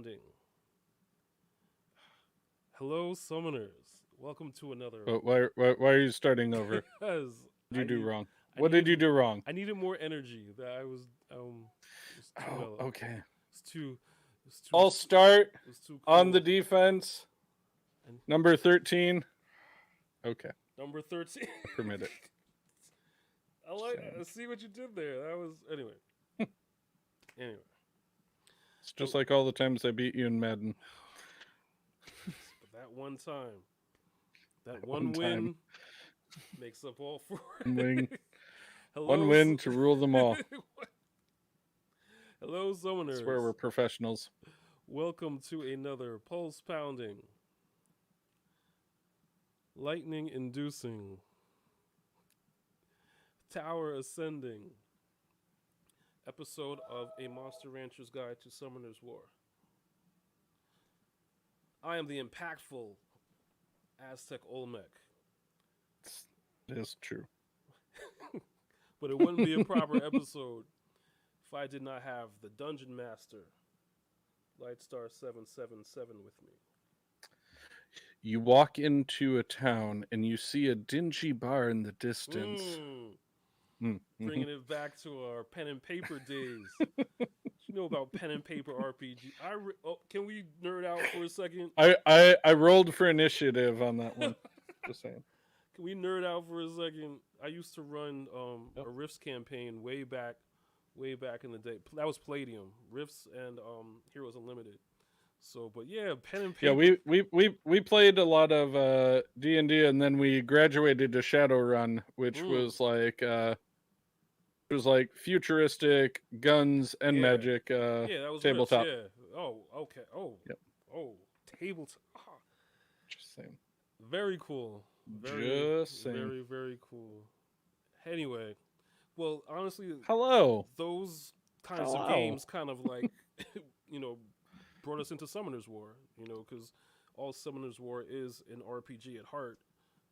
Pounding. Hello, summoners. Welcome to another. Why are you starting over? Because What did you do wrong? I What did needed, you do wrong? I needed more energy. That I was, it was too Oh, mellow. okay. It's too, it's too, I'll start it was too on the cool. defense. And Number 13. Okay, number 13. I permit it. I Just like. saying. I see what you did there. That was anyway. Anyway, It's but, just like all the times I beat you in Madden. but that one time, that One one time, win makes up all for one win, it. one Hello, win to rule them all. hello, I swear we're summoners. professionals. Welcome to another pulse pounding, lightning inducing, tower ascending episode of A Monster Rancher's Guide to Summoner's War. I am the impactful Aztec Olmec, It's true. but it wouldn't be a proper episode if I did not have the Dungeon Master, Lightstar777, with me. You walk into a town and you see a dingy bar in the distance. Mmm, Mm-hmm. bringing it back to our pen and paper days. You know about pen and paper RPG. Can we nerd out for a second? I rolled for initiative on that Can one. Just saying. we nerd out for a second? I used to run Yep. a Rifts campaign way back in the day. That was Palladium, Rifts, and Heroes Unlimited. So, but yeah, pen and Yeah, paper. we played a lot of D&D, and then we graduated to Shadowrun, which Mm, was like futuristic guns and yeah, magic yeah, that was Rifts. tabletop. Yeah. Oh, okay. Yep, Oh, table. just saying. Very cool. Very, Just saying. very cool. Anyway, well, honestly, Hello. those kinds of Hello. games kind of like, you know, brought us into Summoner's War, because all Summoner's War is an RPG at heart.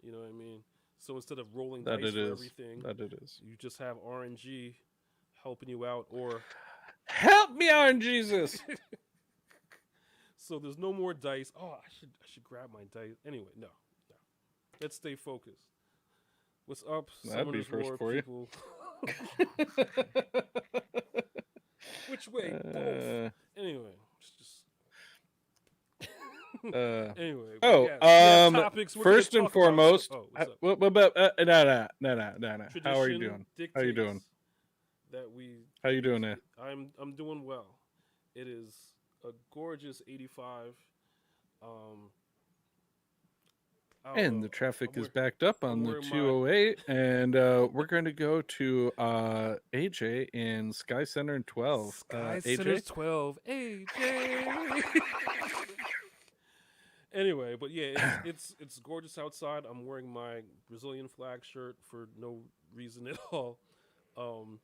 You know what I mean? So instead of rolling That dice it for is. everything, That it is. you just have RNG helping you out, or Help me on Jesus. so there's no more dice. Oh, I should grab my dice. Anyway, no. Let's stay focused. What's up, That'd be Summoner's first War for you. people? Which way? Both. uh, Anyway, just uh, anyway, but oh, yeah, we have topics. We're gonna first and talk about stuff. foremost, Oh, what's up? what about no. How are you Tradition doing? How you doing? dictates that we How you we. doing there? I'm doing well. It is a gorgeous 85. Um, I don't And know. the traffic I'm is wearing, backed up I'm on the wearing my 208, and we're going to go to AJ in Sky Center in 12. Sky AJ? Center's 12. AJ. Anyway, but yeah, it's gorgeous outside. I'm wearing my Brazilian flag shirt for no reason at all. Um,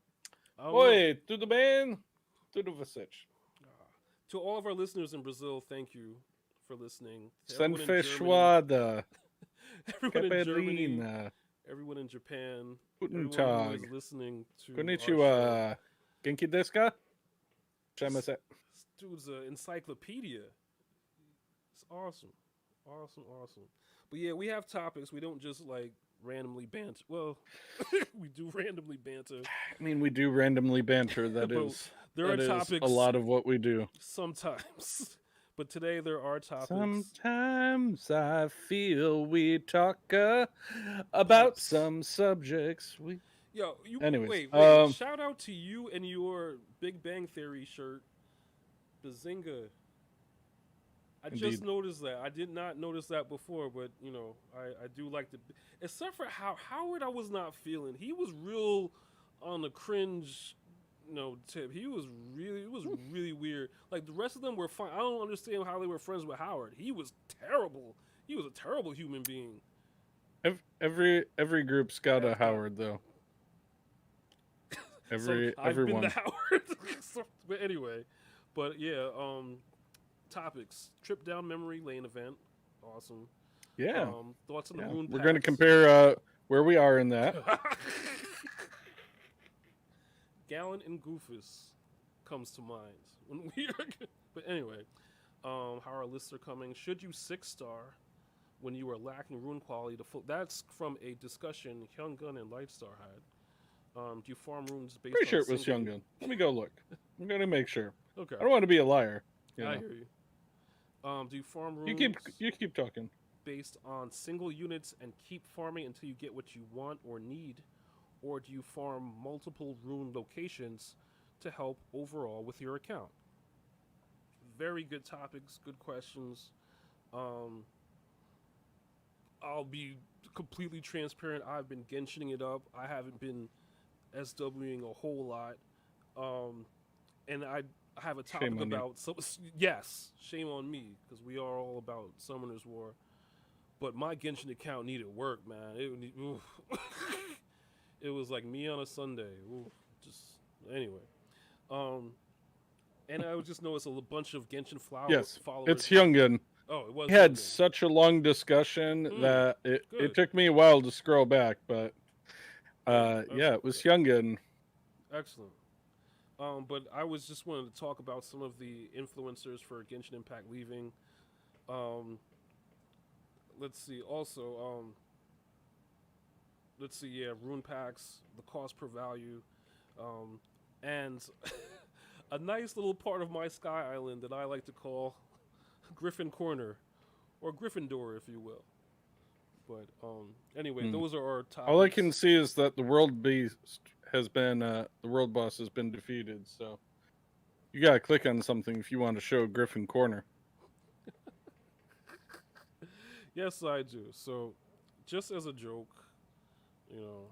I don't know. Oi, tudo bem? Tudo você? To all of our listeners in Brazil, thank you for listening. To San everyone in Germany, fechada. everyone in Germany, Caperina. everyone in Japan, Guten everyone who is Tag. listening to our show. Konnichiwa. Genki desu ka? This, Chamaset. this dude's an encyclopedia. It's awesome, awesome. But yeah, we have topics. We don't just like randomly banter. Well, we do randomly banter, I mean, we do randomly banter. but there are That is a topics lot of what we do. sometimes. But today there are topics. Sometimes I feel we talk about Pipes. some subjects. Yo, you Anyways, wait. Shout out to you and your Big Bang Theory shirt, Bazinga. I just indeed. noticed that. I did not notice that before, but I do like the. Except for how Howard, I was not feeling. He was real on the cringe, tip. It was really weird. Like the rest of them were fine. I don't understand how they were friends with Howard. He was terrible. He was a terrible human being. Every group's got a Bad cop. Howard though. So I've been the Everyone. Howard. But anyway, but yeah, topics. Trip down memory lane event. Awesome. Yeah, Thoughts on the yeah. rune We're going to packs. compare where we are in that. Gallon and Goofus comes to mind when we are. But anyway, how our lists are coming. Should you 6-star when you are lacking rune quality? That's from a discussion Hyun Gun and Lightstar had. Do you farm runes based Pretty on sure it was single? Young Gun. Let me go look. I'm gonna make sure. Okay, I don't want to be a liar. You I know. hear you. Do you farm You runes keep talking. based on single units and keep farming until you get what you want or need, or do you farm multiple rune locations to help overall with your account? Very good topics, good questions. Um, I'll be completely transparent. I've been Genshining it up. I haven't been SWing a whole lot. Um, and I have a Shame topic on you. about yes, shame on me because we are all about Summoner's War. But my Genshin account needed work, man. It was like me on a Sunday. Oof, just anyway. Um, and I would just notice a bunch of Genshin Yes, followers. it's Young Gun. Oh, it We was had Hyungun. such a long discussion that it Good. took me a while to scroll back, but Good. yeah, Okay. it was Young Gun. Excellent. But I was just wanted to talk about some of the influencers for Genshin Impact leaving. Um, let's see. Also, let's see. Yeah, rune packs, the cost per value, and a nice little part of my Sky Island that I like to call Griffin Corner or Gryffindor, if you will. But anyway, those are our topics. All I can see is that the world beast has been the world boss has been defeated. So you gotta click on something if you want to show Griffin Corner. Yes, I do. So, just as a joke, you know,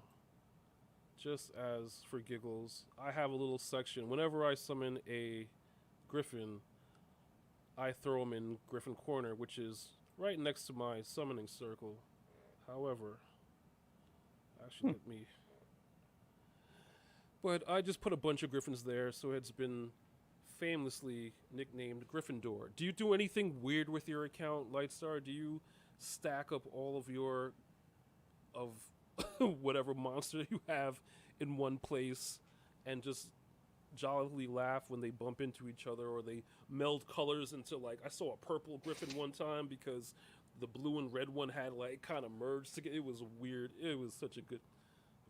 just as for giggles, I have a little section. Whenever I summon a Griffin, I throw him in Griffin Corner, which is right next to my summoning circle. However, actually, let me. But I just put a bunch of Griffins there, so it's been famously nicknamed Gryffindor. Do you do anything weird with your account, Lightstar? Do you stack up all of your of whatever monster you have in one place and just jollily laugh when they bump into each other or they meld colors into, like, I saw a purple Griffin one time because the blue and red one had like kind of merged together. It was weird. It was such a good.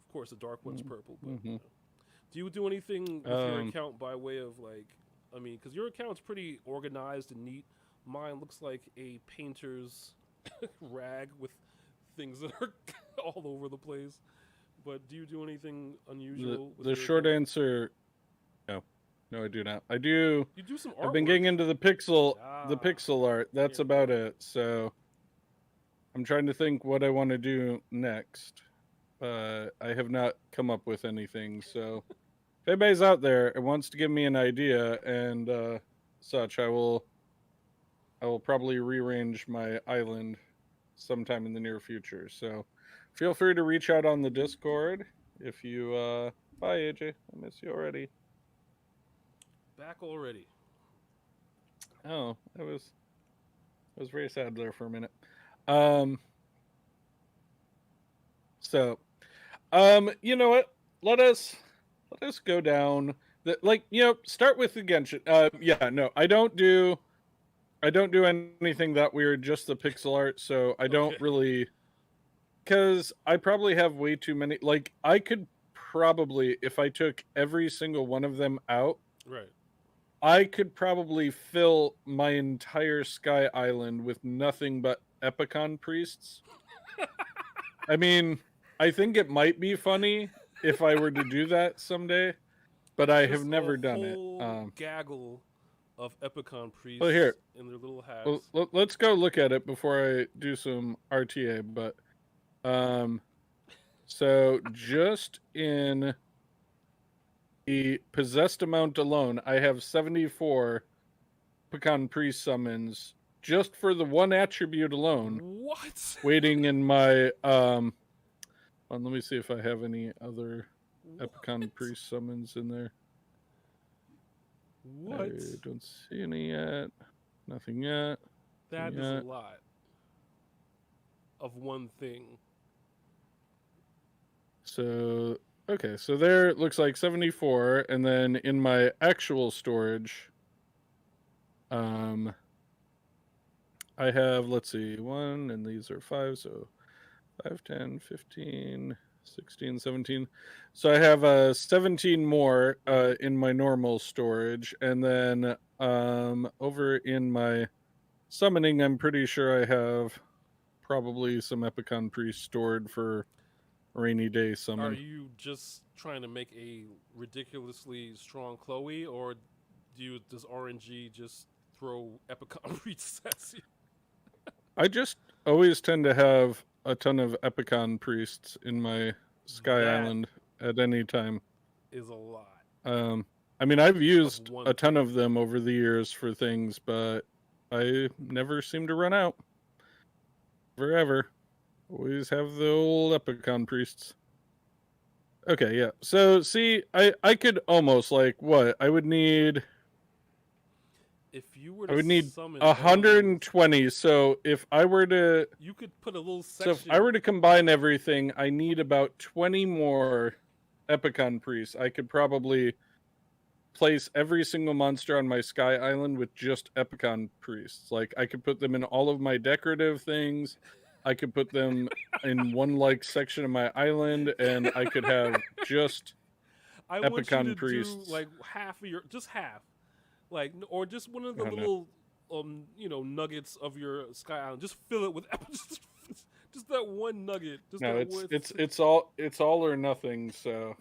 Of course, the dark one's purple, but do you do anything with your account by way of, like, I mean, because your account's pretty organized and neat. Mine looks like a painter's rag with things that are all over the place. But do you do anything unusual? The short answer, no, I do not. I do. You do some artwork. I've been getting into the pixel art. That's about it. So I'm trying to think what I want to do next. I have not come up with anything. So if anybody's out there and wants to give me an idea and such, I will probably rearrange my island sometime in the near future. So feel free to reach out on the Discord if you bye AJ. I miss you already. Back already. Oh, I was very sad there for a minute. So you know what? Let us go down the, like, start with the Genshin. Yeah, no, I don't do anything that weird, just the pixel art, so I don't really, because I probably have way too many. Like, I could probably, if I took every single one of them out, right, I could probably fill my entire Sky Island with nothing but Epicon priests. I mean, I think it might be funny if I were to do that someday, but I have never done it. Gaggle of Epicon priests well, here, in their little hats. well, let's go look at it before I do some RTA. But so just in the possessed amount alone, I have 74 Pecan priest summons just for the one attribute alone. What? Waiting in my well, let me see if I have any other Epicon priest summons in there. What? I don't see any yet. Nothing yet. That is a lot of one thing. So, okay, so there it looks like 74, and then in my actual storage, I have, let's see, 1, and these are 5, so 5, 10, 15, 16, 17. So I have 17 more in my normal storage. And then over in my summoning, I'm pretty sure I have probably some Epicon Priest stored for rainy day Are summon. you just trying to make a ridiculously strong Chloe, or does RNG just throw Epicon resets you? I just always tend to have a ton of Epicon Priests in my Sky That Island at any time. is a lot Um, I mean, I've of used one a ton thing. of them over the years for things, but I never seem to run out. Forever. Always have the old Epicon priests. Okay, yeah. So see, I could almost like what? If you were I to would need summon all those, 120. So you could put a little if I section. were to combine everything, I need about 20 more Epicon priests. I could probably place every single monster on my Sky Island with just Epicon priests. Like I could put them in all of my decorative things. I could put them in one like section of my island, and I could have just I want you to Epicon do priests. like half of your, just half, like, or just one of the Oh no. little, nuggets of your Sky Island. Just fill it with, just that one nugget, just No, that it's one, it's it's all or nothing, so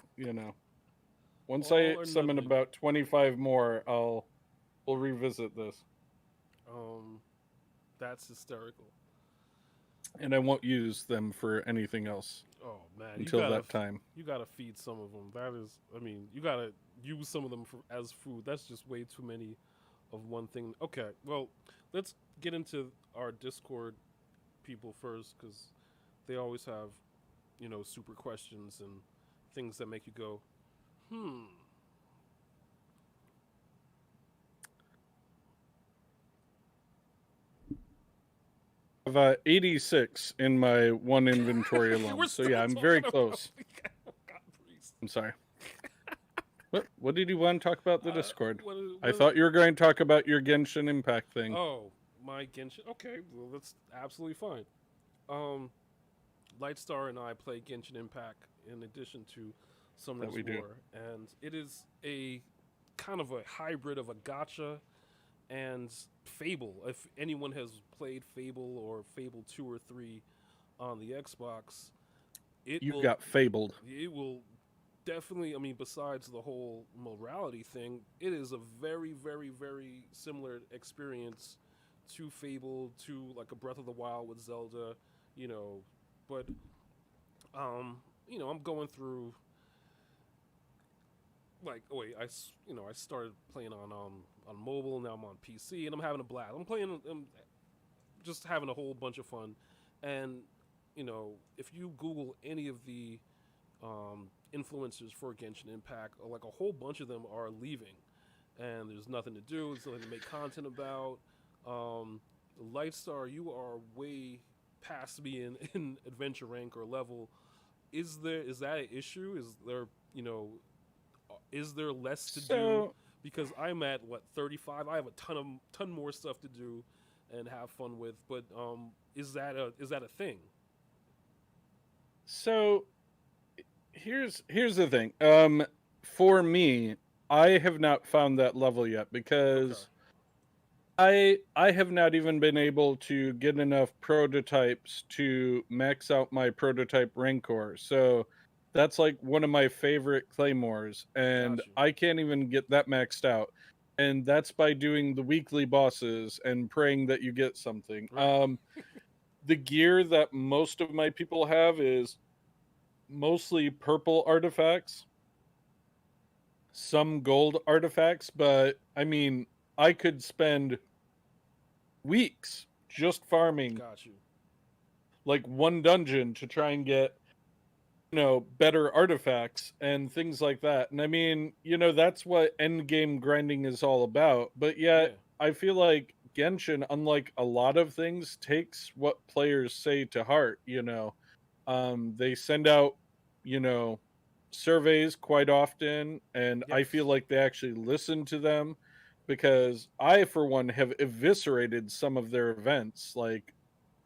once I all or summon nothing. about 25 more, we'll revisit this. Um, that's hysterical. And I won't use them for anything else Oh man, until that time. you gotta feed some of them. That is, I mean, you gotta use some of them for, as food. That's just way too many of one thing. Okay, well, let's get into our Discord people first because they always have, super questions and things that make you go, hmm. I have 86 in my one inventory We're alone. So still yeah, I'm talking very about close. God priest. I'm sorry. What did you want to talk about the Uh, Discord? what, I what, thought you were going to talk about your Genshin Impact thing. oh, my Genshin. Okay, well, that's absolutely fine. Um, Lightstar and I play Genshin Impact in addition to That Summoner's we do. War, and it is a kind of a hybrid of a gotcha and Fable. If anyone has played Fable or Fable 2 or 3 on the Xbox, it You will got fabled. it will definitely, I mean, besides the whole morality thing, it is a very, very, very similar experience to Fable, to like a Breath of the Wild with Zelda, you know. But I'm going through like, oh wait, I started playing on mobile. Now I'm on PC, and I'm having a blast. I'm just having a whole bunch of fun, and if you Google any of the influencers for Genshin Impact, like a whole bunch of them are leaving, and there's nothing to do. There's nothing to make content about. Um, Lightstar, you are way past me in adventure rank or level. Is that an issue? Is there less to do? So Because I'm at what 35. I have a ton more stuff to do and have fun with. But is that a thing? so here's the thing. For me, I have not found that level yet Okay, because I have not even been able to get enough prototypes to max out my prototype rancor. So that's like one of my favorite claymores, and got you. I can't even get that maxed out. And that's by doing the weekly bosses and praying that you get something. Right. The gear that most of my people have is mostly purple artifacts, some gold artifacts, but I mean, I could spend weeks just farming Got you. like one dungeon to try and get better artifacts and things like that. And I mean, that's what end game grinding is all about. But yet Yeah. I feel like Genshin, unlike a lot of things, takes what players say to heart. They send out you know surveys quite often, and I feel Yes. like they actually listen to them. because I, for one, have eviscerated some of their events, like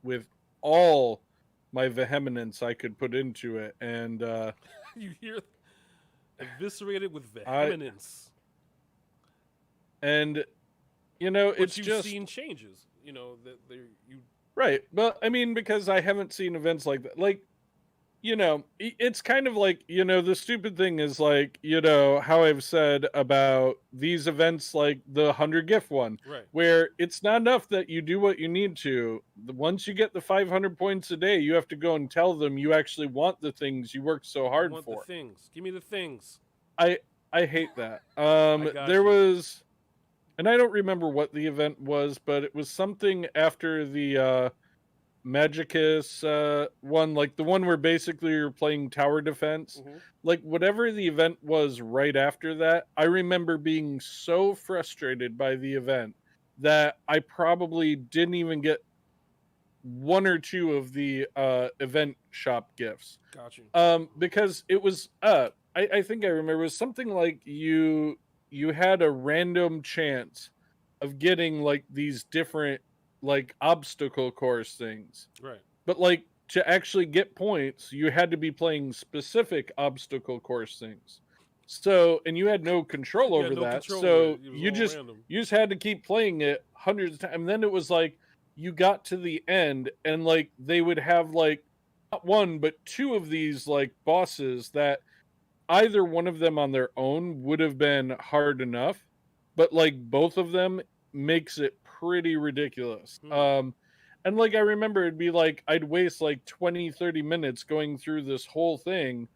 with all my vehemence I could put into it, and You hear eviscerated with I vehemence, and you know but it's you've just seen changes. You know that they you. right. But I mean, because I haven't seen events like that, like it's kind of like, the stupid thing is like, how I've said about these events like the 100 gift one, Right. where it's not enough that you do what you need to. Once you get the 500 points a day, you have to go and tell them you actually want the things you worked so I hard want the for. things. Give me the things. I I hate that. I got There you. was, and I don't remember what the event was, but it was something after the Magicus one, like the one where basically you're playing tower defense. Hmm. Like whatever the event was right after that, I remember being so frustrated by the event that I probably didn't even get one or two of the event shop gifts. Got you. Because it was I think I remember it was something like you had a random chance of getting like these different like obstacle course things, Right. but like to actually get points you had to be playing specific obstacle course things. So and you had no control You had over no that, control over it. so It was you all just random. you just had to keep playing it hundreds of times. And then it was like you got to the end and like they would have like not one but two of these like bosses that either one of them on their own would have been hard enough, but like both of them makes it pretty ridiculous. Hmm. And like I remember it'd be like I'd waste like 20-30 minutes going through this whole thing,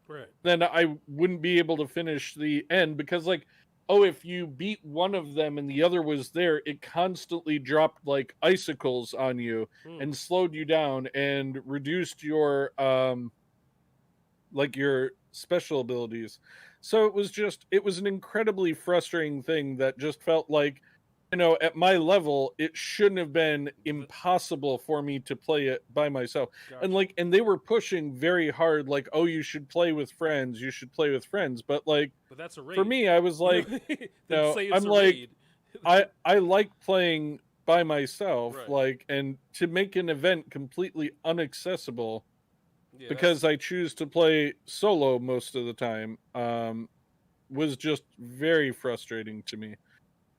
Right. then I wouldn't be able to finish the end because like, oh, if you beat one of them and the other was there, it constantly dropped like icicles on you Hmm. and slowed you down and reduced your like your special abilities. So it was an incredibly frustrating thing that just felt like, at my level, it shouldn't have been Th- impossible for me to play it by myself. And got you. like, and they were pushing very hard, like, oh, you should play with friends, you should play with friends. But like, But that's a for raid. me, I was You like, know, then say it's I'm a like, raid. I like playing by myself, Right. like, and to make an event completely unaccessible Yeah. because That's. I choose to play solo most of the time, was just very frustrating to me.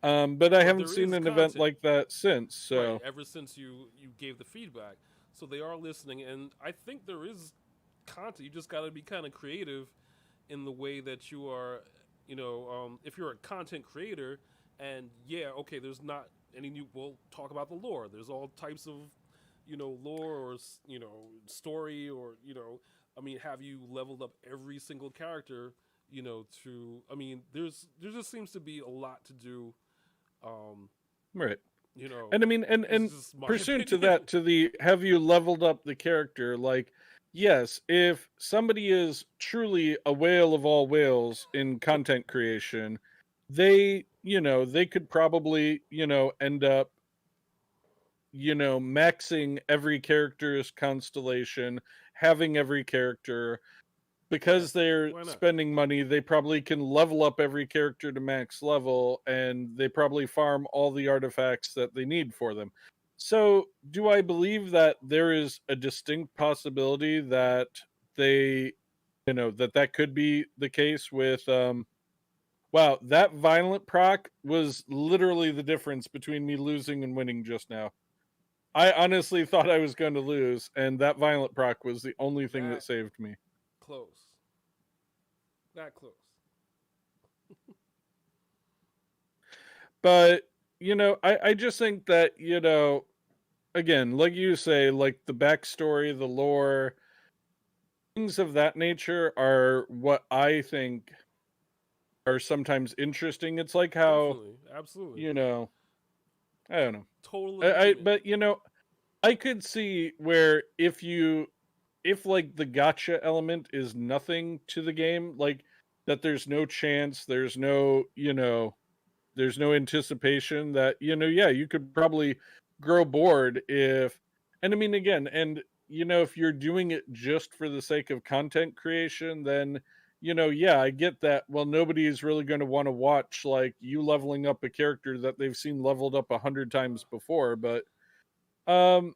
But I But haven't there seen is an event content. like that since. Right. So Ever since you gave the feedback, so they are listening, and I think there is content. You just got to be kind of creative in the way that you are. If you're a content creator, and yeah, okay, there's not any new. We'll talk about the lore. There's all types of, lore or story or I mean, have you leveled up every single character? To I mean, there just seems to be a lot to do. Um, right. you know, And I mean, it's and just my pursuant to opinion. that, to the have you leveled up the character? Like, yes, if somebody is truly a whale of all whales in content creation, they could probably, end up maxing every character's constellation, having every character, Yeah, because they're why not? spending money, they probably can level up every character to max level and they probably farm all the artifacts that they need for them. So, do I believe that there is a distinct possibility that they, that could be the case with wow, that violent proc was literally the difference between me losing and winning just now. I honestly thought I was going to lose, and that violent proc was the only thing that That saved me. close. That close. But, I just think that, again, like you say, like the backstory, the lore, things of that nature are what I think are sometimes interesting. It's like how, Definitely. Absolutely. you know, I don't know. Total agreement. But, I could see where if like the gotcha element is nothing to the game, like that there's no chance, there's no anticipation that, yeah, you could probably grow bored if, and I mean, again, and, if you're doing it just for the sake of content creation, then, yeah, I get that. Well, nobody is really going to want to watch like you leveling up a character that they've seen leveled up 100 times before. But um,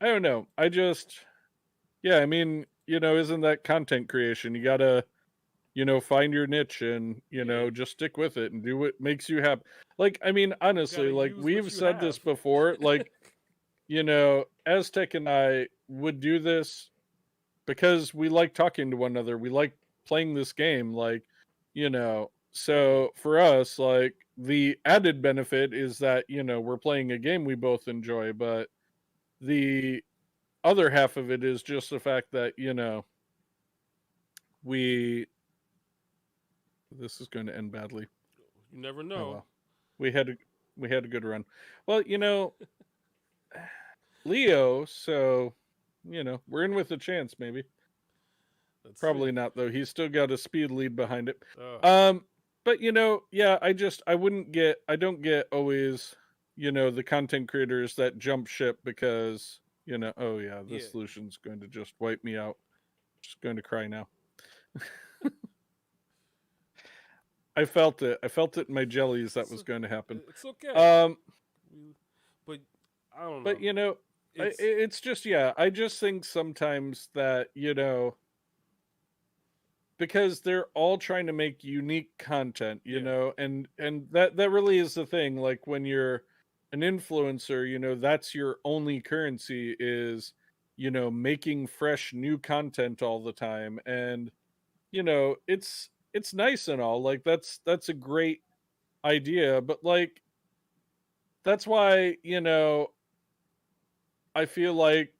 I don't know. Yeah, I mean, isn't that content creation? You gotta, find your niche and Yeah, just stick with it and do what makes you happy. Like, I mean, you honestly, gotta like use what we've you said have. this before. Like, Aztec and I would do this because we like talking to one another. We like playing this game, like, Definitely. so for us, like the added benefit is that, we're playing a game we both enjoy, but the other half of it is just the fact that, we this is going to end badly. You never Oh know. well. We had a we had a good run. Well, Leo, so we're in with a chance maybe. Let's Probably see. not though. He's still got a speed lead behind it. Uh, But yeah, I don't get always, the content creators that jump ship because, oh yeah, this yeah. solution's going to just wipe me out. Just going to cry now. I felt it. I felt it in my jellies that It's was going to happen. it's okay. Um, We, but I don't but know. It's it's just yeah. I just think sometimes that because they're all trying to make unique content, yeah, and that really is the thing. Like when you're an influencer, that's your only currency is making fresh new content all the time, and it's nice and all. Like that's a great idea, but like that's why I feel like,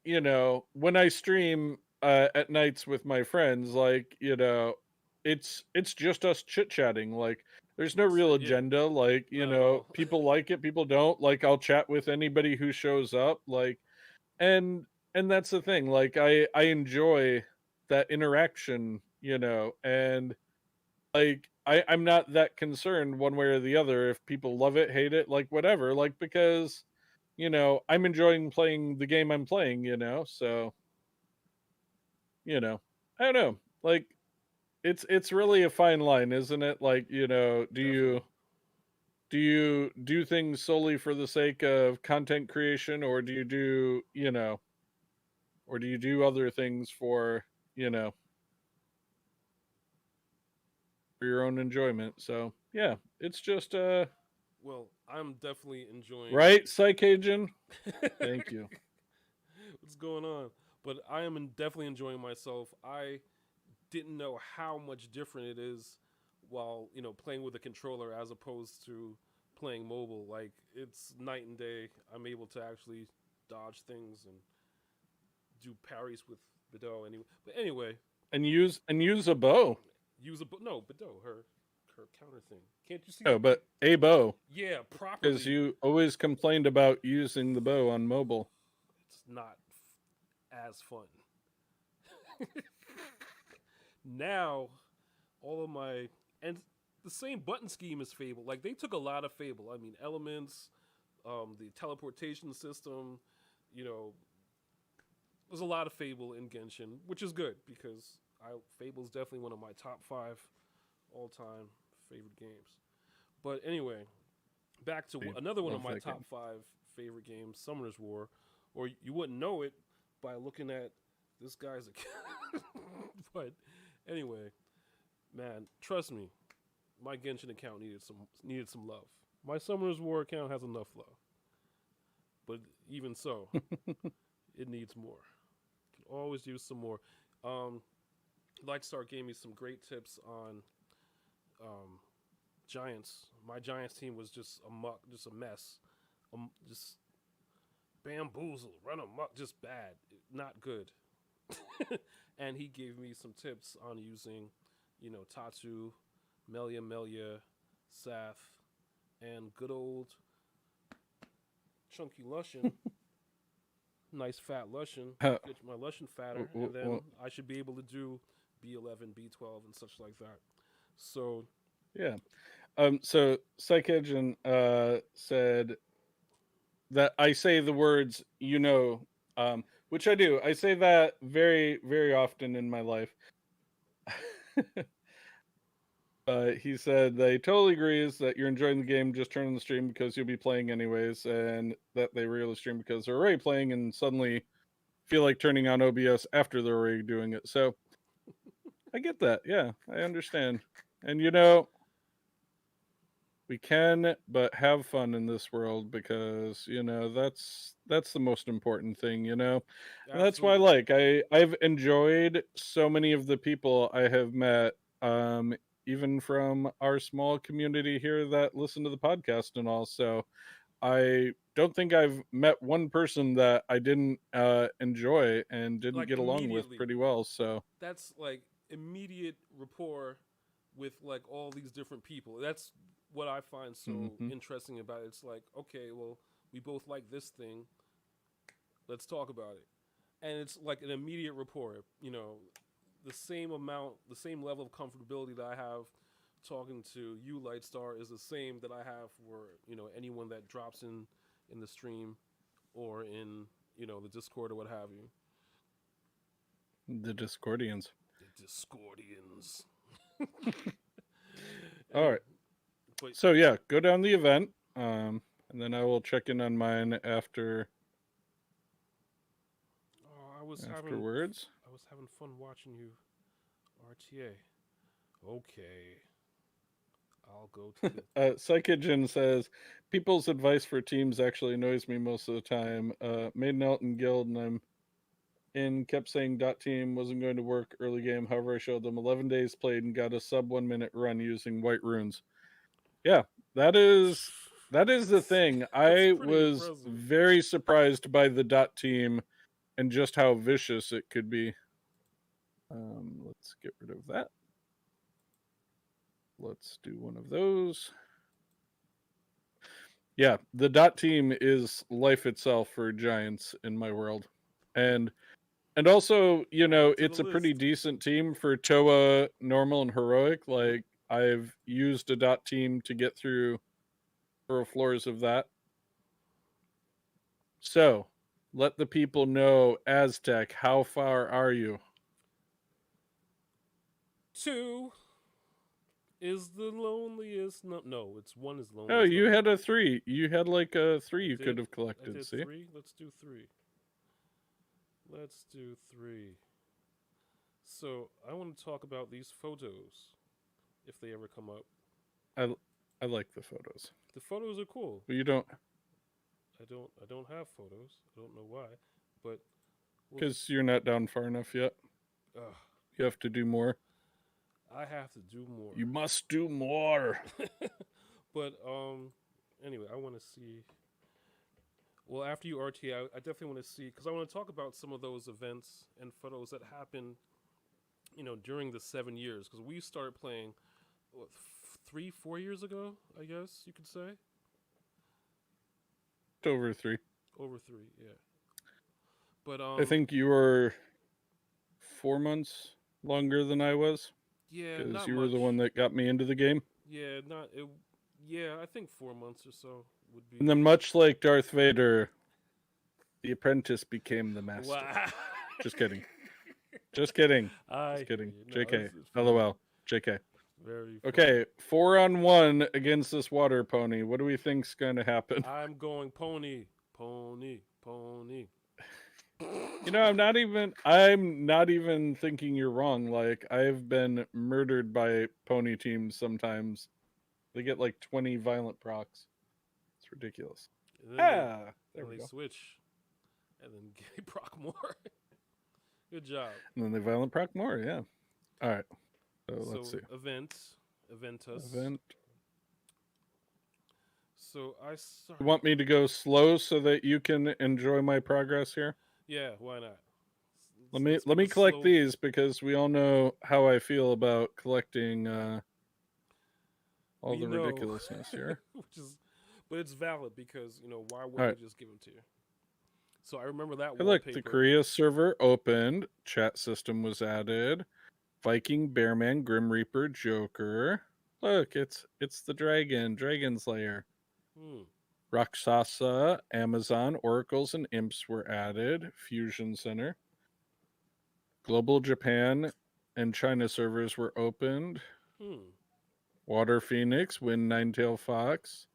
when I stream at nights with my friends, like, it's just us chit-chatting. Like there's no that's real it. Yeah, agenda. Like, not at all. people like it, people don't. Like I'll chat with anybody who shows up. Like and and that's the thing. Like I enjoy that interaction, and like I'm not that concerned one way or the other if people love it, hate it, like whatever. Like because I'm enjoying playing the game I'm playing, so you know, I don't know. Like it's really a fine line, isn't it? Like, Definitely. do you do things solely for the sake of content creation, or do you do other things you know, for your own enjoyment? So yeah, it's just Well, I'm definitely enjoying. right, Psych Agent. Thank you. What's going on? But I am definitely enjoying myself. I didn't know how much different it is while playing with a controller as opposed to playing mobile. Like it's night and day. I'm able to actually dodge things and do parries with Bideau anyway. But anyway, And use a bow. use a no Bideau her counter thing. Can't you see Oh, that? but a bow. Yeah, Because properly. you always complained about using the bow on mobile. It's not as fun. Now all of my and the same button scheme as Fable. Like they took a lot of Fable. I mean, elements, the teleportation system. You know, there's a lot of Fable in Genshin, which is good because Fable's definitely one of my top 5 all-time favorite games. But anyway, back to I another one of love my that top game. 5 favorite games, Summoner's War, or you wouldn't know it by looking at this guy's account. But anyway, man, trust me, my Genshin account needed some love. My Summoner's War account has enough love, but even so, it needs more. Can always use some more. Um, Lightstar gave me some great tips on um, Giants. My Giants team was just a muck, just a mess, just bamboozled, run amok, just bad, not good. And he gave me some tips on using, Tatsu, Melia, Saf, and good old chunky Lushan, nice fat Lushan, get my Lushan fatter, and then I should be able to do B11, B12, and such like that. So, Yeah. So Psychedgen said that I say the words, which I do. I say that very, very often in my life. He said they totally agrees that you're enjoying the game. Just turn on the stream because you'll be playing anyways, and that they rarely stream because they're already playing and suddenly feel like turning on OBS after they're already doing it. So I get that. Yeah, I understand. And we can but have fun in this world because that's the most important thing, and that's why Absolutely. I've enjoyed so many of the people I have met, um even from our small community here that listen to the podcast and all. So I don't think I've met one person that I didn't enjoy and didn't Like get along with immediately. pretty well. So That's like immediate rapport with like all these different people. That's what I find so mhm. interesting about it. It's like, okay, well, we both like this thing. Let's talk about it. And it's like an immediate rapport. The same amount, the same level of comfortability that I have talking to you, Lightstar, is the same that I have for anyone that drops in the stream or in the Discord or what have you. The Discordians. The Discordians. All Anyway, right. but So yeah, go down the event, and then I will check in on mine oh, I was having afterwards. I was having fun watching you RTA. Okay, I'll go to the. Psychogen says people's advice for teams actually annoys me most of the time. Made an Elton Guild, and I'm in kept saying dot team wasn't going to work early game. However, I showed them 11 days played and got a sub 1 minute run using white runes. Yeah, that is the thing. That's I pretty was impressive. very surprised by the dot team and just how vicious it could be. Let's get rid of that. Let's do one of those. Yeah, the dot team is life itself for giants in my world. And also, Add to the it's a pretty list. decent team for Toa, normal, and heroic. Mm-hmm. Like I've used a dot team to get through several floors of that. So, let the people know, Aztec, how far are you? 2 is the loneliest. No, it's 1 is the Oh, loneliest you number. had a 3. You had like a 3 I you could did. have I collected, did see? 3. Let's do 3. Let's do 3. So I want to talk about these photos if they ever come up. I I like the photos. The photos are cool. But you don't, I don't have photos. I don't know why, but we'll just. because you're not down far enough yet. Uh, You have to do more. I have to do more. You must do more. But anyway, I want to see. Well, after you RT, I definitely want to see because I want to talk about some of those events and photos that happened, during the 7 years. Because we started playing, what, 3, 4 years ago, I guess you could say. Over 3. Over 3, yeah. But I think you were 4 months longer than I was, yeah, because not you were the one much. that got me into the game. Yeah, not it. Yeah, I think 4 months or so would be. And then, much like Darth Vader, the apprentice became the master. Wow. Just kidding. Just kidding. I Just kidding. no, JK. it's LOL. JK. very funny. Okay, 4-on-1 against this water pony. What do we think's going to happen? I'm going pony, pony, pony. I'm not even thinking you're wrong. Like, I've been murdered by pony teams sometimes. They get like 20 violent procs. It's ridiculous. And then There we they go. switch, and then get proc more. Good job. And then they violent proc more, yeah. All right. So let's see. Eventus. Event. So I start. You want me to go slow so that you can enjoy my progress here? Yeah, why not? Let me collect these, because we all know how I feel about collecting all the ridiculousness here. But it's valid because why wouldn't Right. we just give them to you? So I remember that Hey, wallpaper. look, the Korea server opened. Chat system was added. Viking, Bearman, Grim Reaper, Joker. Look, it's the Dragon Slayer. Rakshasa, Amazon, Oracles, and Imps were added. Fusion Center. Global Japan and China servers were opened. Water Phoenix, Wind Ninetail Fox,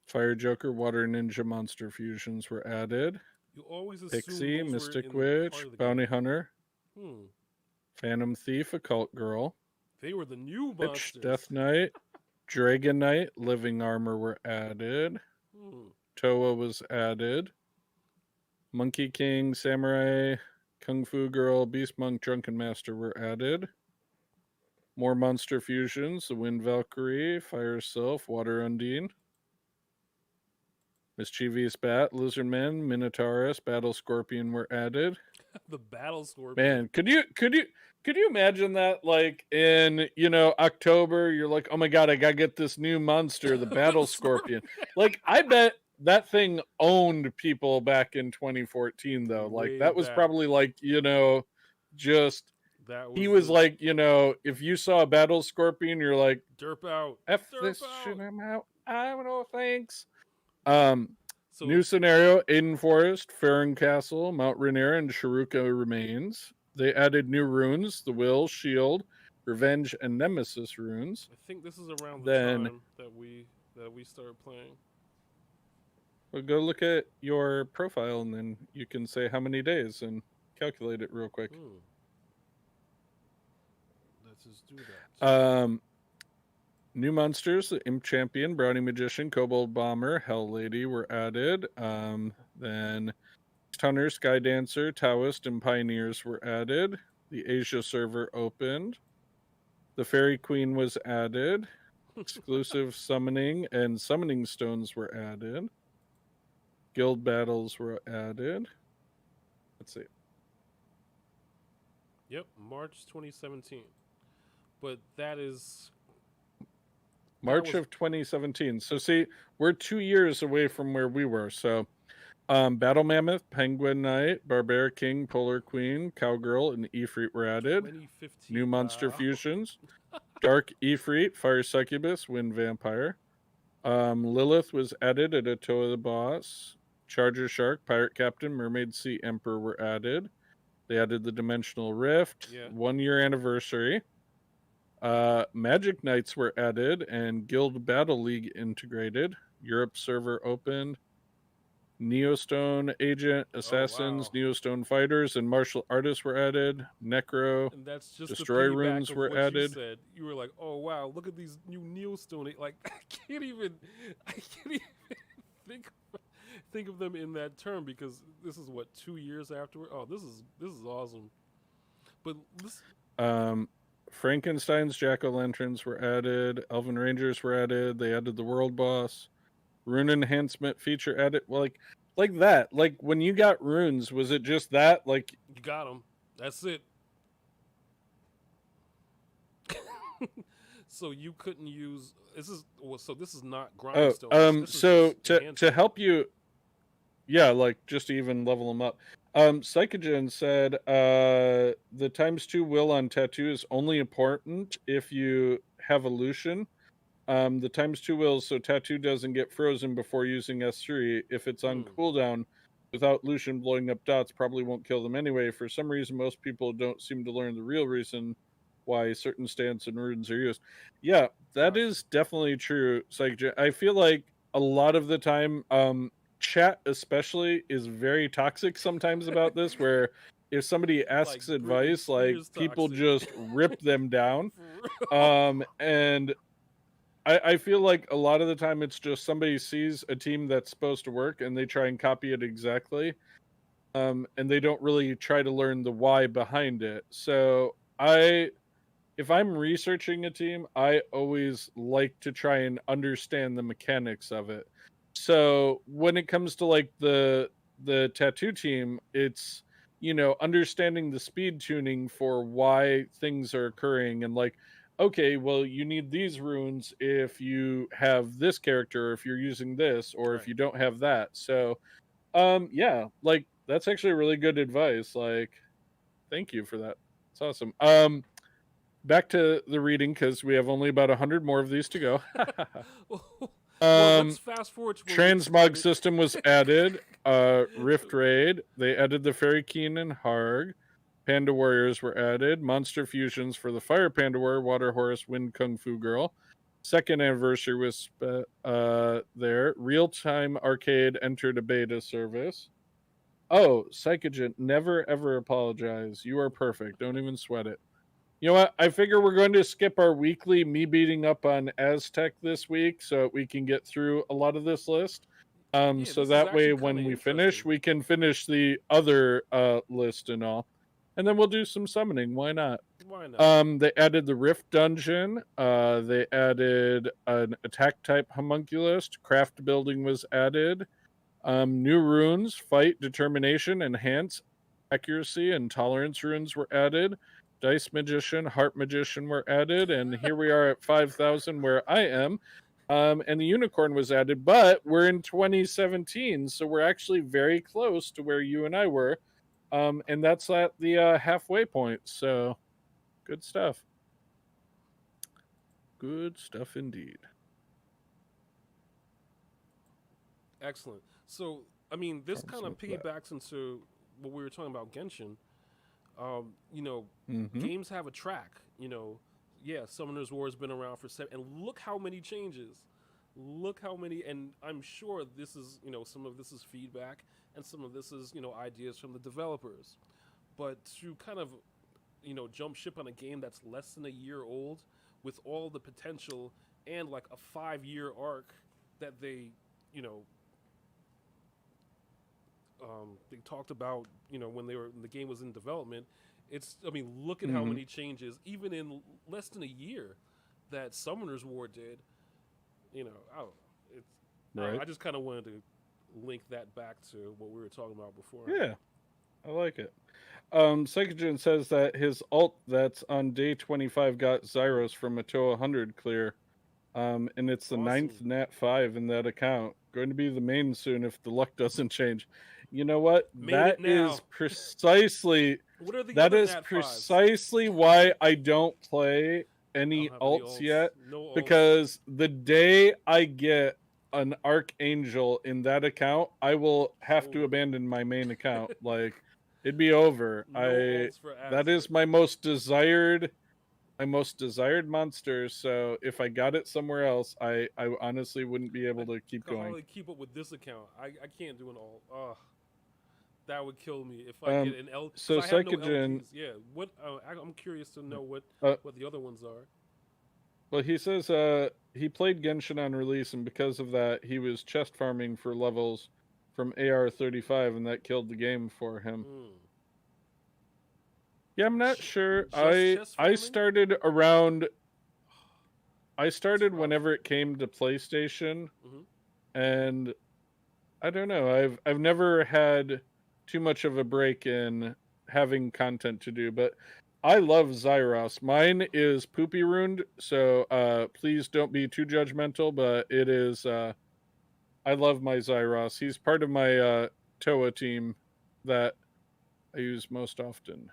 Fire Joker, Water Ninja Monster fusions were added. You always assume Pixie, those were Mystic in the part Witch, of the Bounty game. Hunter, Phantom Thief, Occult Girl, They were the new Witch, monsters. Death Knight, Dragon Knight, Living Armor were added. Toa was added. Monkey King, Samurai, Kung Fu Girl, Beast Monk, Drunken Master were added. More monster fusions, the Wind Valkyrie, Fire Sylph, Water Undine. Mischievous Bat, Lizardman, Minotaurus, Battle Scorpion were added. The Battle Scorpion. Man, could you imagine that? Like in October, you're like, oh my god, I gotta get this new monster, the Battle Scorpion. Like I bet that thing owned people back in 2014 though. Like that was probably like just he was like if you saw a Battle Scorpion, you're like, derp out, F derp this out. shit, I'm out. I don't know, thanks. So, new scenario: Aiden Forest, Farron Castle, Mount Rainier, and Sharuka remains. They added new runes: the Will, Shield, Revenge, and Nemesis runes. I think this is around the time that we started playing. Well, go look at your profile, and then you can say how many days and calculate it real quick. Let's just do that. New monsters: the Imp Champion, Brownie Magician, Kobold Bomber, Hell Lady were added. Then Hunter, Sky Dancer, Taoist, and Pioneers were added. The Asia server opened. The Fairy Queen was added. Exclusive summoning and summoning stones were added. Guild battles were added. Let's see. Yep, March 2017. But that is March of 2017. So see, we're 2 years away from where we were. So Battle Mammoth, Penguin Knight, Barbaric King, Polar Queen, Cowgirl, and Ifrit were added. New monster fusions. Dark Ifrit, Fire Succubus, Wind Vampire. Lilith was added at Atoa the Boss. Charger Shark, Pirate Captain, Mermaid Sea Emperor were added. They added the Dimensional Rift. 1 year anniversary. Magic Knights were added and Guild Battle League integrated. Europe server opened. Neostone Agent, Assassins, Neostone Fighters, and Martial Artists were added. Necro, and that's just Destroy Runes of were what added. You said. You were like, oh wow, look at these new Neostone. Like I can't even think of them in that term because this is what 2 years afterward. Oh, this is awesome. But Frankenstein's Jack-o'-lanterns were added. Elven Rangers were added. They added the World Boss. Rune enhancement feature added. Well, like that. Like when you got runes, was it just that? Like you got them. That's it. So you couldn't use this is not grindstone. So to help you, yeah, like just to even level them up. Psychogen said the ×2 will on tattoo is only important if you have illusion. The ×2 wills so tattoo doesn't get frozen before using S3. If it's on cooldown without Lucian blowing up dots, probably won't kill them anyway. For some reason, most people don't seem to learn the real reason why certain stance and runes are used. Yeah, that is definitely true, Psychogen. I feel like a lot of the time, chat especially is very toxic sometimes about this, where if somebody asks like, advice, like people just rip them down. And I feel like a lot of the time it's just somebody sees a team that's supposed to work and they try and copy it exactly. And they don't really try to learn the why behind it. So if I'm researching a team, I always like to try and understand the mechanics of it. So when it comes to like the tattoo team, it's understanding the speed tuning for why things are occurring, and like, okay, well, you need these runes if you have this character, if you're using this, or if you don't have that. So yeah, like that's actually really good advice. Like, thank you for that. It's awesome. Back to the reading because we have only about 100 more of these to go. Well, let's fast forward to Transmog system was added. Rift Raid. They added the Fairy Keen and Harg. Panda Warriors were added. Monster fusions for the Fire Panda Warrior, Water Horse, Wind Kung Fu Girl. second anniversary was there. Real Time Arcade entered a beta service. Oh, Psychogen, never ever apologize. You are perfect. Don't even sweat it. You know what? I figure we're going to skip our weekly me beating up on Aztec this week so we can get through a lot of this list. Yeah, So this is that way, actually when kind of we interesting. finish, we can finish the other list and all. And then we'll do some summoning. Why not? Why not? They added the Rift Dungeon. They added an attack type homunculus. Craft building was added. New runes, fight, determination, enhance, accuracy, and tolerance runes were added. Dice Magician, Heart Magician were added, and here we are at 5,000 where I am. And the Unicorn was added, but we're in 2017, so we're actually very close to where you and I were. And that's at the halfway point, so good stuff. Good stuff indeed. Excellent. So, I mean, this kind of piggybacks into what we were talking about Genshin. You know, games have a track. You know, yeah, Summoner's War has been around for and look how many changes. Look how many, and I'm sure this is, you know, some of this is feedback, and some of this is, you know, ideas from the developers. But to kind of, you know, jump ship on a game that's less than a year old, with all the potential and like a 5-year arc that they, you know, they talked about, you know, when the game was in development. It's, I mean, look at how many changes, even in less than a year, that Summoner's War did. You know, I don't know. It's right. I just kind of wanted to link that back to what we were talking about before. Yeah, I like it. Psychogen says that his ult that's on day 25 got Zyros from a TOA 100 clear. And it's the awesome. 9th Nat 5 in that account. Going to be the main soon if the luck doesn't change. You know what? That is precisely what are the that other is Nat precisely why I don't play any ults yet. No ults. Because the day I get an Archangel in that account, I will have to abandon my main account. Like, it'd be over. That is my most desired monster. So if I got it somewhere else, I honestly wouldn't be able to keep going. I can hardly keep up with this account. I can't do an alt. That would kill me if I get an L. So Psychogen, yeah. What? I'm curious to know what the other ones are. Well, he says he played Genshin on release, and because of that, he was chest farming for levels from AR-35, and that killed the game for him. Yeah, I'm not sure. I started around. I started whenever it came to PlayStation, and I don't know. I've never had too much of a break in having content to do, but I love Zyros. Mine is poopy ruined, so please don't be too judgmental. But it is. I love my Zyros. He's part of my TOA team that I use most often.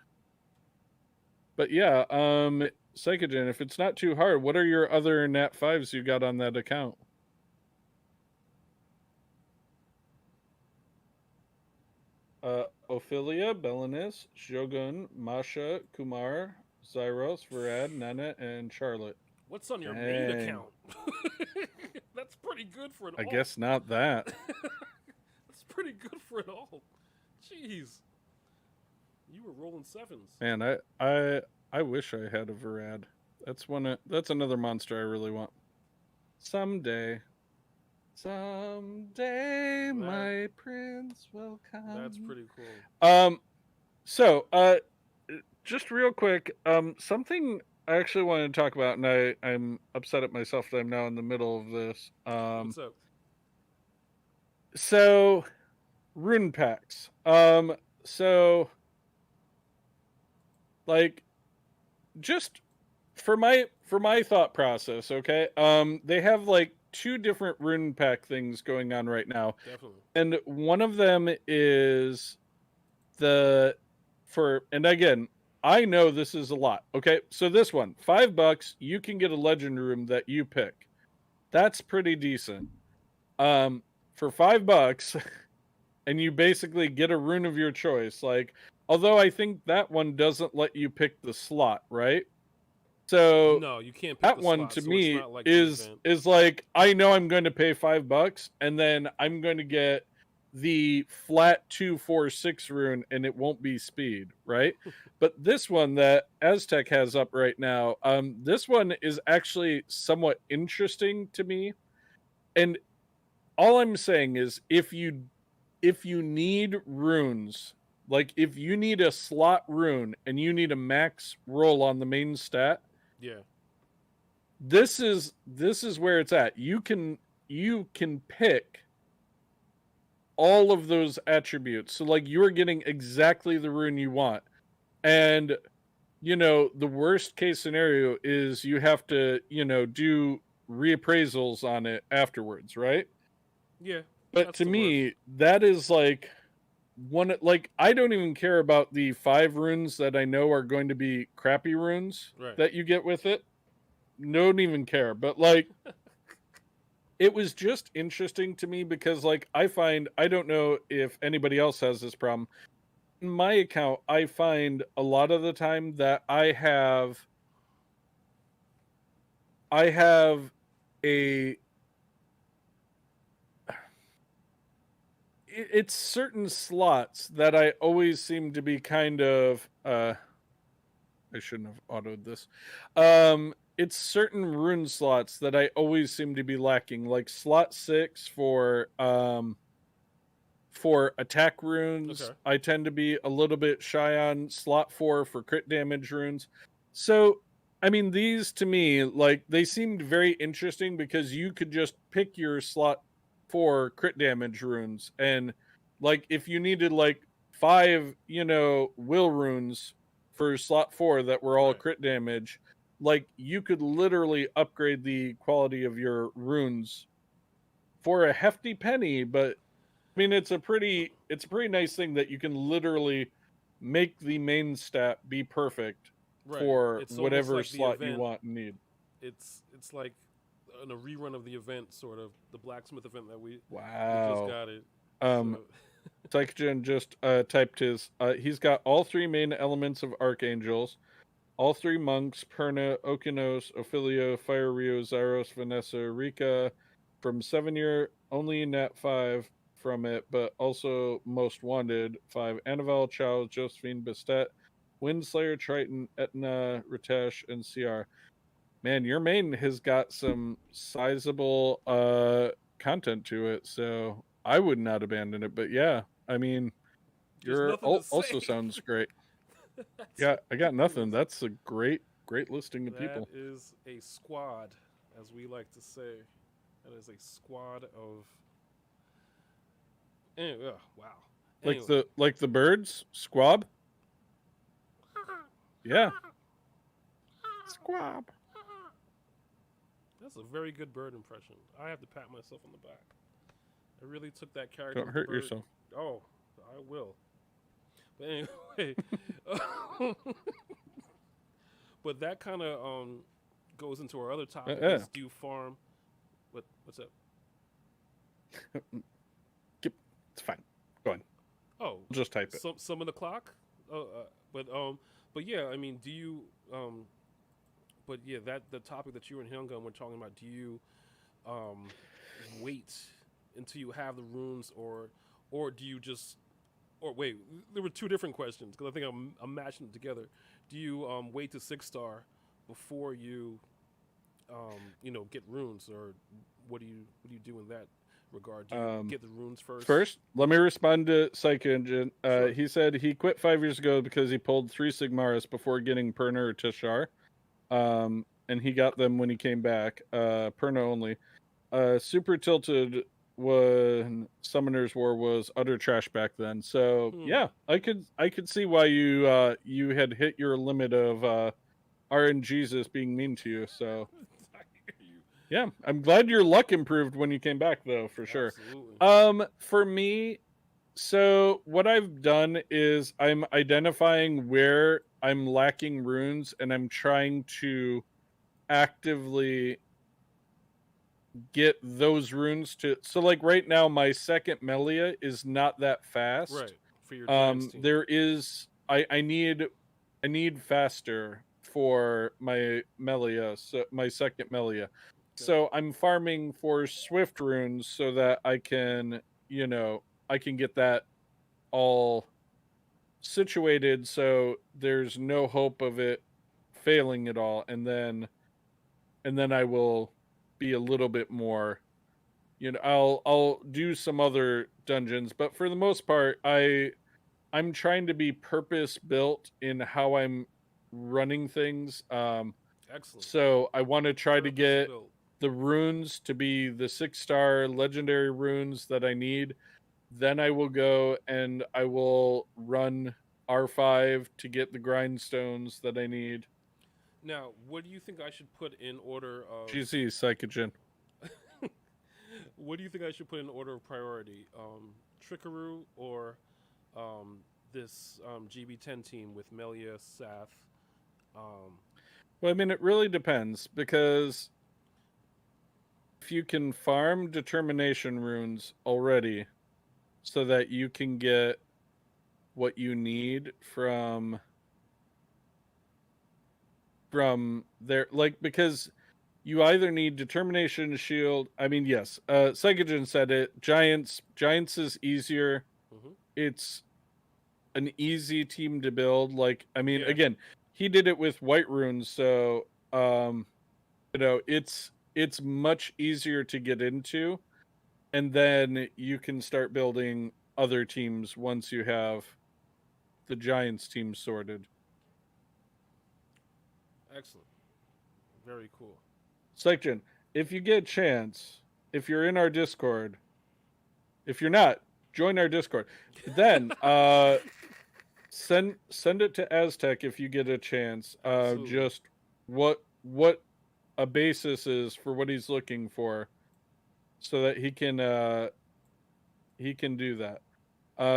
But yeah, Psychogen, if it's not too hard, what are your other Nat 5s you got on that account? Ophelia, Belenis, Shogun, Masha, Kumar, Zyros, Varad, Nana, and Charlotte. What's on your main account? That's pretty good for an alt. I guess not that. That's pretty good for an alt. Jeez. You were rolling 7s. Man, I wish I had a Varad. That's another monster I really want. Someday, my prince will come. That's pretty cool. So, just real quick, something I actually wanted to talk about, and I'm upset at myself that I'm now in the middle of this. What's up? So, rune packs. Like, just for my thought process, okay? They have like 2 different rune pack things going on right now. Definitely. And one of them is and again, I know this is a lot. Okay, so this one, $5, you can get a legend room that you pick. That's pretty decent. For $5, and you basically get a rune of your choice. Like, although I think that one doesn't let you pick the slot, right? So No, you can't pick that the one slot, to so it's me not like the is event. like, I know I'm going to pay $5 and then I'm going to get the flat 246 rune and it won't be speed, right? But this one that Aztec has up right now, this one is actually somewhat interesting to me. And all I'm saying is if you need runes, like if you need a slot rune and you need a max roll on the main stat, Yeah. this is where it's at. You can pick all of those attributes. So like you're getting exactly the rune you want. And the worst case scenario is you have to, do reappraisals on it afterwards, right? Yeah. But That's to the worst. me, that is like one, like I don't even care about the 5 runes that I know are going to be crappy runes Right. that you get with it. Don't even care. But like it was just interesting to me because like I don't know if anybody else has this problem. In my account, I find a lot of the time that I have a it's certain slots that I always seem to be kind of I shouldn't have autoed this. It's certain rune slots that I always seem to be lacking, like slot 6 for attack runes. Okay. I tend to be a little bit shy on slot 4 for crit damage runes. So, I mean, these to me, like, they seemed very interesting because you could just pick your slot 4 crit damage runes. And, like, if you needed, like, 5, will runes for slot 4 that were all Right. crit damage, like, you could literally upgrade the quality of your runes for a hefty penny, but I mean, it's a pretty nice thing that you can literally make the main stat be perfect Right. for It's almost whatever like the slot you event. want and need. It's like in a rerun of the event, sort of the blacksmith event that we just Wow. got it. Um, So Psychogen just typed his. He's got all 3 main elements of archangels, all 3 monks: Perna, Okinos, Ophilia, Fire Rio, Zyros, Vanessa, Rika, from 7-year, only Nat 5 from it, but also Most Wanted 5, Anavel, Chow, Josephine, Bastet, Windslayer, Triton, Etna, Ritesh, and CR. Man, your main has got some sizable content to it, so I would not abandon it. But yeah, I mean, there's your nothing to also say. sounds great. That's Yeah, I got nothing. ridiculous. That's a great listing of That people. is a squad, as we like to say. That is a squad of. Anyway, wow. Like Anyway, the birds, squab. Yeah, squab. that's a very good bird impression. I have to pat myself on the back. I really took that character Don't with the hurt bird. yourself. Oh, I will. But anyway, but that kind of goes into our other topic: Yeah, is do you farm? What's up? it's fine. Go on. Oh, Just type it. some of the clock. Oh, but yeah, I mean, do you but yeah, that the topic that you and Hyungun were talking about. Do you um wait until you have the runes, or do you just or wait? There were two different questions because I think I'm matching them together. Do you wait to 6-star before you get runes, or what do you do in that regard? Do you get the runes first? First, let me respond to Psycho Engine. Sure. He said he quit 5 years ago because he pulled 3 Sigmaris before getting Perna or Tishar. And he got them when he came back. Perna only. Super Tilted when Summoner's War was utter trash back then. So yeah, I could see why you had hit your limit of RNGesus being mean to you. So I hear you. yeah, I'm glad your luck improved when you came back though, for sure. Absolutely. For me, so what I've done is I'm identifying where I'm lacking runes and I'm trying to actively get those runes to, so like right now my second Melia is not that fast. Right. For your Giants team. There is I need faster for my Melia, so my second Melia. Okay. So I'm farming for Swift runes so that I can, I can get that all situated so there's no hope of it failing at all, and then I will be a little bit more, I'll do some other dungeons, but for the most part I'm trying to be purpose built in how I'm running things. Excellent. So I want to try to Purpose get built. the runes to be the 6-star legendary runes that I need. Then I will go and I will run R5 to get the grindstones that I need. Now, what do you think I should put in order of? GC Psychogen. What do you think I should put in order of priority? Trickaroo or um, this GB10 team with Melia, Sath? Um, Well, I mean, it really depends because if you can farm determination runes already so that you can get what you need from there, like, because you either need determination shield. I mean, yes, Psychogen said it. Giants is easier. mhm. It's an easy team to build. Like, I mean, Yeah, again, he did it with white runes, so it's much easier to get into, and then you can start building other teams once you have the Giants team sorted. excellent. Very cool. Psychogen, if you get a chance, if you're in our Discord, if you're not, join our Discord. Then send it to Aztec if you get a chance. Absolutely. Just what a basis is for what he's looking for, so that he can do that.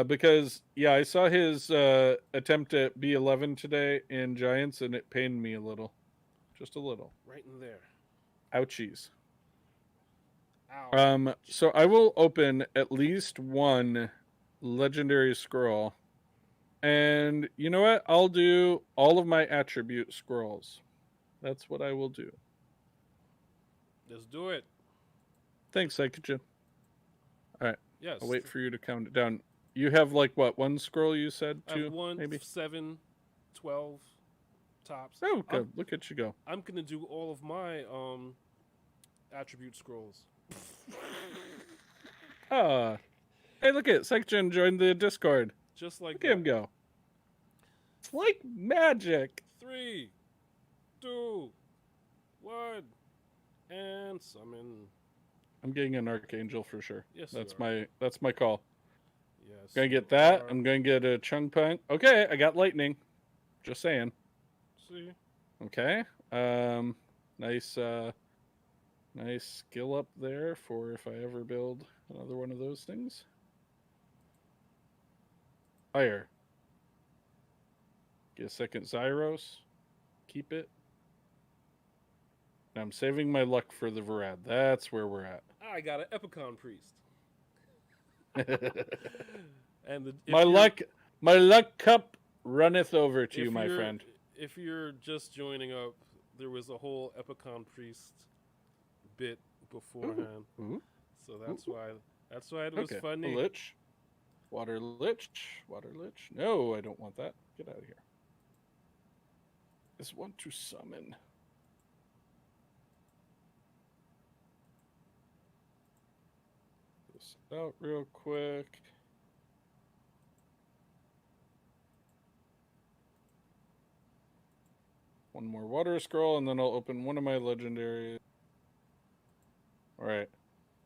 Because yeah, I saw his attempt at B11 today in Giants, and it pained me a little, just a little. Right in there. Ouchies. Ouch. So I will open at least one legendary scroll. And you know what? I'll do all of my attribute scrolls. That's what I will do. Let's do it. Thanks, Psychogen. All right. I'll Yes. wait for you to count it down. You have like what, one scroll you said? I have Two, one, maybe? 7, 12 tops. Oh, I'm good. Look at you go. I'm gonna do all of my attribute scrolls. Ah. Hey, look at Psychogen joined the Discord. Just like Look at him that. go. It's like magic. 3, 2, 1, and summon. I'm getting an Archangel for sure. Yes, That's you are. that's my call. Yes, Gonna you get that. are. I'm gonna get a Chung Punk. Okay, I got lightning. Just saying. See, Okay. Nice nice skill up there for if I ever build another one of those things. Fire. Get a second Zyros. Keep it. Now I'm saving my luck for the Varad. That's where we're at. I got an Epicon priest, and my luck cup runneth over to you, if my you're friend. if you're just joining up, there was a whole Epicon priest bit beforehand, Ooh, so ooh, ooh. that's why it was Okay. A funny. lich. Water lich. Water lich. No, I don't want that. Get out of here. Just want to summon. This out real quick. One more water scroll, and then I'll open one of my legendaries. All right.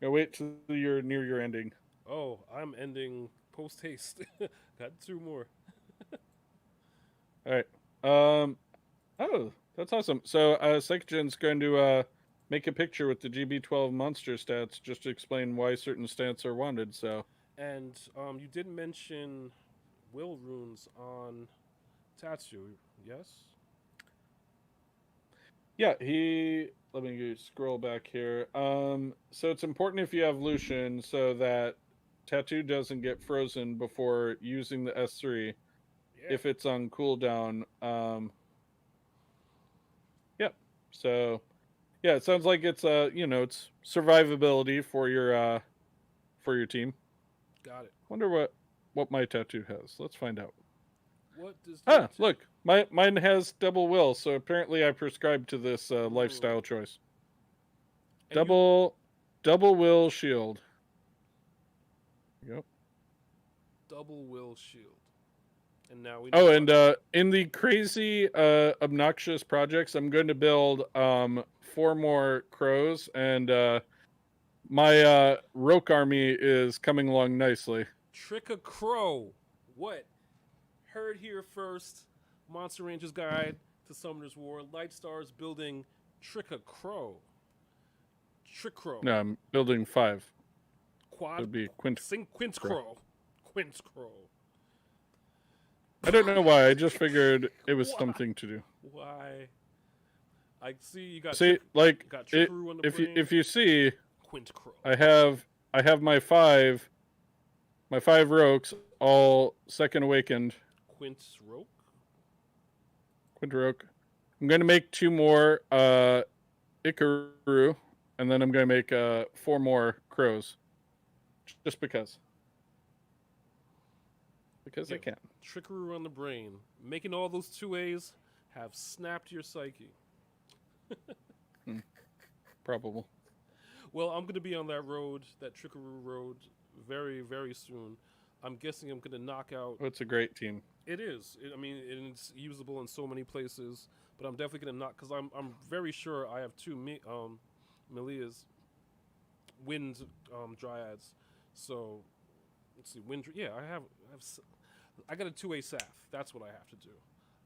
Now wait till you're near your ending. Oh, I'm ending post haste. Got 2 more. All right. Oh, that's awesome. So Psychogen's going to make a picture with the GB12 monster stats just to explain why certain stats are wanted. So And you did mention will runes on Tatsu, yes? yeah, he. Let me scroll back here. So it's important if you have Lucian so that Tattoo doesn't get frozen before using the S3 Yeah. if it's on cooldown. So yeah, it sounds like it's it's survivability for your team. Got it. Wonder what my tattoo has. Let's find out. What does your Ah, look, mine has double will, so apparently I prescribe to this lifestyle choice. and you Double will shield. Yep. double will shield, and now we know Oh, why. and in the crazy obnoxious projects, I'm going to build 4 more crows, and my rogue army is coming along nicely. Trick a crow. What? Heard here first. Monster Ranger's Guide to Summoner's War. Light Stars building Trick a Crow. Trick Crow. No, I'm building 5. It Quad. would be Quint. Quince Crow. Quince Crow. I don't know why. I just figured it was Why? something to do. Why? I see you got See, like got it, Trickaroo on the if brain. you see, Quint Crow. I have my 5 rogues all second awakened. Quince Roke. Quint rogue. I'm gonna make 2 more Ikaru, and then I'm gonna make 4 more crows, just because. Because I can. Trickaroo on the brain. Making all those 2As have snapped your psyche. Probable. Well, I'm going to be on that road, that Trickaroo road, very, very soon. I'm guessing I'm going to knock out. Oh, it's a great team. It is. I mean, it's usable in so many places, but I'm definitely going to knock, because I'm very sure I have 2 Melia's wind dryads. So, let's see, I got a 2A Saf. That's what I have to do.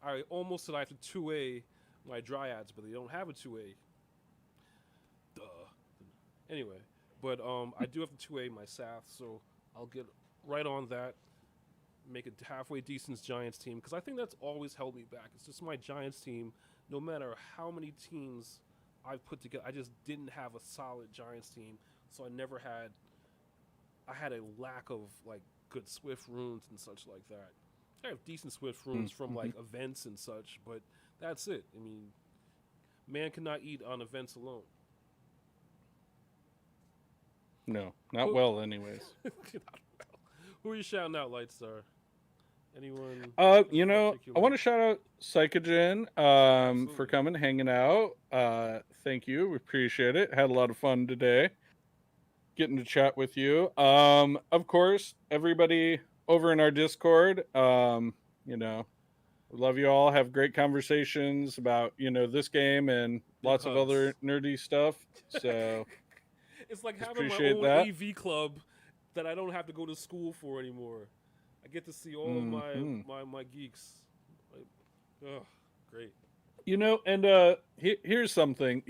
I almost said I have to 2A my dryads, but they don't have a 2A. Duh. Anyway, but I do have to 2A my Saf, so I'll get right on that. Make a halfway decent Giants team, because I think that's always held me back. It's just my Giants team. No matter how many teams I've put together, I just didn't have a solid Giants team, so I had a lack of like good Swift runes and such like that. I have decent Swift runes from like events and such, but that's it. I mean, man cannot eat on events alone. No, not well, anyways. Who are you shouting out, Lightstar? Anyone? I particular? want to shout out Psychogen for coming, hanging out. Thank you. We appreciate it. Had a lot of fun today getting to chat with you. Of course, everybody over in our Discord, we love you all. Have great conversations about, this game and lots of other nerdy stuff. So it's like having my own AV club that I don't have to go to school for anymore. I get to see all of my geeks. Like, oh, great. And here's something,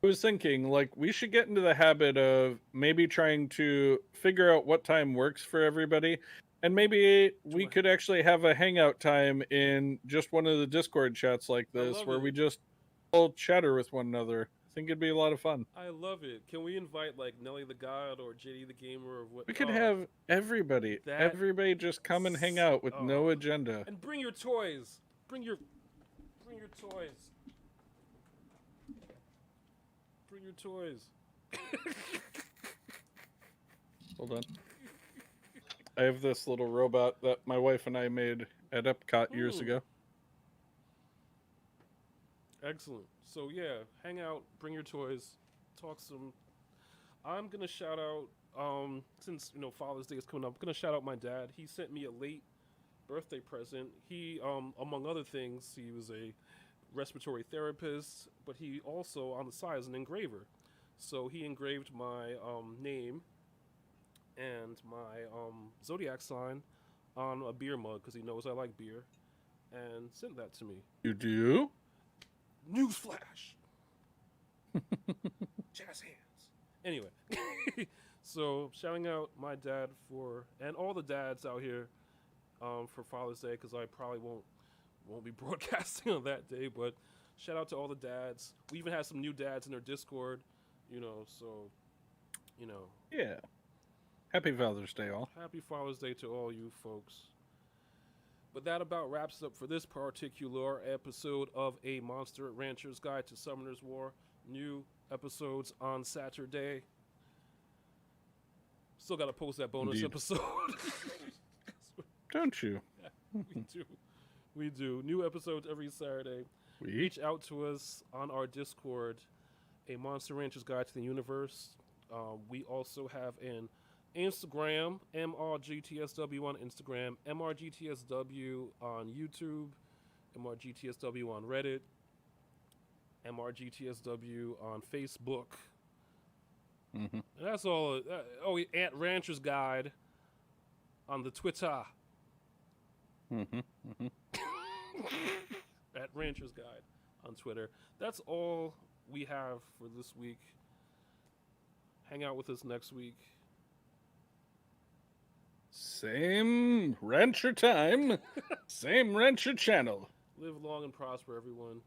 I was thinking, like, we should get into the habit of maybe trying to figure out what time works for everybody. And maybe we could actually have a hangout time in just one of the Discord chats like this, where we just all chatter with one another. I think it'd be a lot of fun. I love it. Can we invite, like, Nelly the God or JD the Gamer or what? We could have everybody. Everybody just come and hang out with no agenda. And bring your toys. Bring your toys. Bring your toys. Hold on. I have this little robot that my wife and I made at Epcot years ago. Excellent. So yeah, hang out, bring your toys, talk some. I'm gonna shout out, since Father's Day is coming up, I'm gonna shout out my dad. He sent me a late birthday present. He, among other things, he was a respiratory therapist, but he also on the side is an engraver. So he engraved my name and my zodiac sign on a beer mug because he knows I like beer, and sent that to me. You do? Newsflash. Jazz hands. Anyway, so shouting out my dad and all the dads out here for Father's Day, because I probably won't be broadcasting on that day, but shout out to all the dads. We even had some new dads in our Discord, so Yeah. Happy Father's Day, all. Happy Father's Day to all you folks. But that about wraps up for this particular episode of A Monster Rancher's Guide to Summoner's War. New episodes on Saturday. Still got to post that bonus Indeed. episode. Don't you? Yeah, we do. We do. New episodes every Saturday. Reach out to us on our Discord, A Monster Rancher's Guide to the Universe. We also have an Instagram, mrgtsw on Instagram, mrgtsw on YouTube, mrgtsw on Reddit, mrgtsw on Facebook. Mm-hmm. And that's all. At Rancher's Guide on the Twitter. Mm-hmm. Mm-hmm. At Rancher's Guide on Twitter. That's all we have for this week. Hang out with us next week. Same rancher time, same rancher channel. Live long and prosper, everyone.